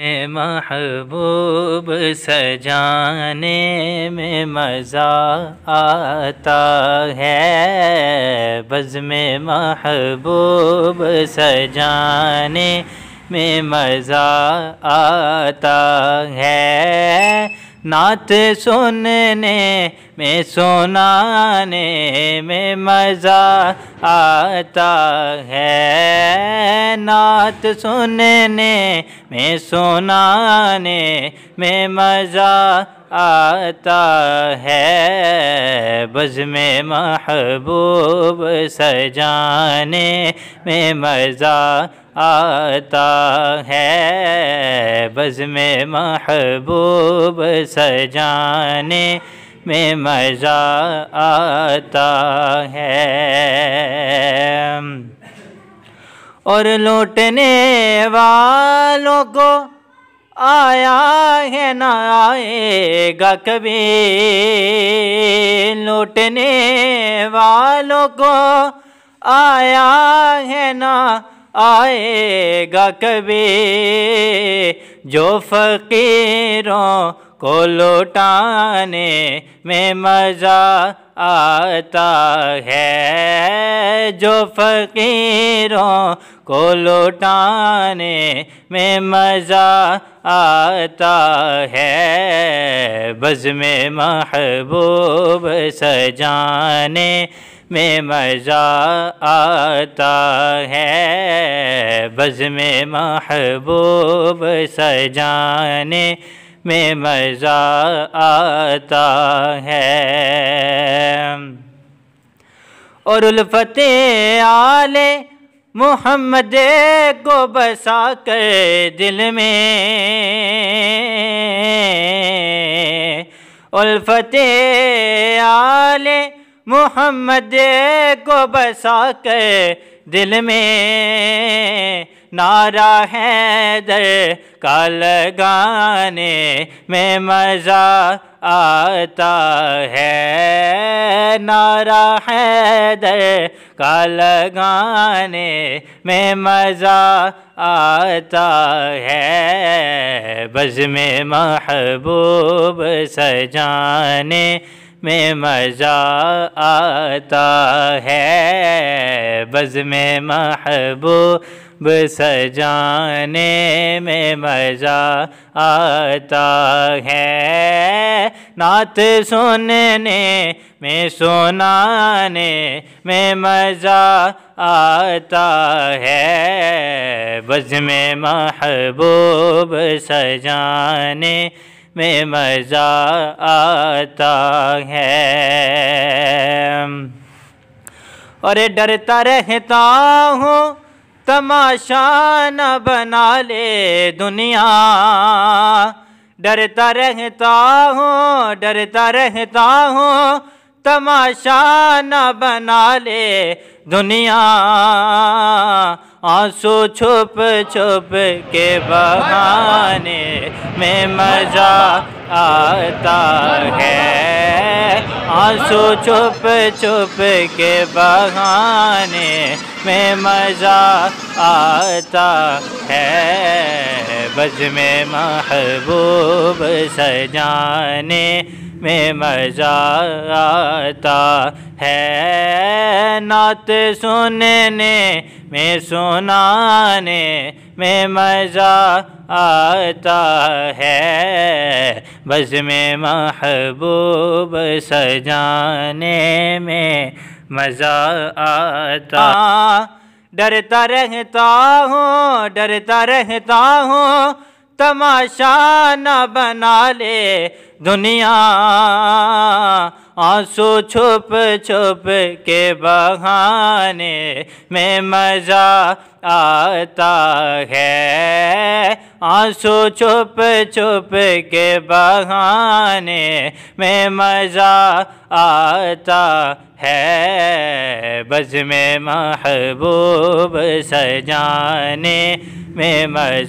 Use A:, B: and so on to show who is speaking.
A: में महबूब सजाने में मज़ा आता है। बज़्म में महबूब सजाने में मज़ा आता है। नात सुनने में सुनाने में मज़ा आता है। नात सुनने में सुनाने में मज़ा आता है। बज़्म में महबूब सजाने में मज़ा आता है। बज़्म में महबूब सजाने में मज़ा आता है। और लूटने वालों को आया है ना आएगा कभी। लूटने वालों को आया है ना आएगा कभी। जो फ़कीरों को लौटाने में मज़ा आता है। जो फ़कीरों को लौटाने में मज़ा आता है। बज़्म में महबूब सजाने में मज़ा आता है। बज़्म में महबूब सजाने में मज़ा आता है। और उल्फ़ते आले मोहम्मद को बसा कर दिल में। उल्फ़ते आले मोहम्मद को बसा कर दिल में। नारा हैदर का लगाने में मज़ा आता है। नारा हैदर का लगाने में मज़ा आता है। बज़्म में महबूब सजाने में मज़ा आता है। बज़्म में महबूब सजाने में मज़ा आता है। नात सुनने में सुनाने में मज़ा आता है। बज़्म में महबूब सजाने में मज़ा आता है। और डरता रहता हूँ तमाशा न बना ले दुनिया। डरता रहता हूँ तमाशा न बना ले दुनिया। आंसू छुप छुप के बहाने में मज़ा आता है। आंसू छुप छुप के बहाने में मज़ा आता है। बज़्म में महबूब सजाने में मज़ा आता है। नात सुनने में सुनाने में मज़ा आता है। बज़्म में महबूब सजाने में मज़ा आता। डरता रहता हूँ तमाशा न बना ले दुनिया। आंसू छुप छुप के बहाने में मज़ा आता है। आंसू छुप छुप के बहाने में मज़ा आता है। बज़्म में महबूब सजाने में मज़ा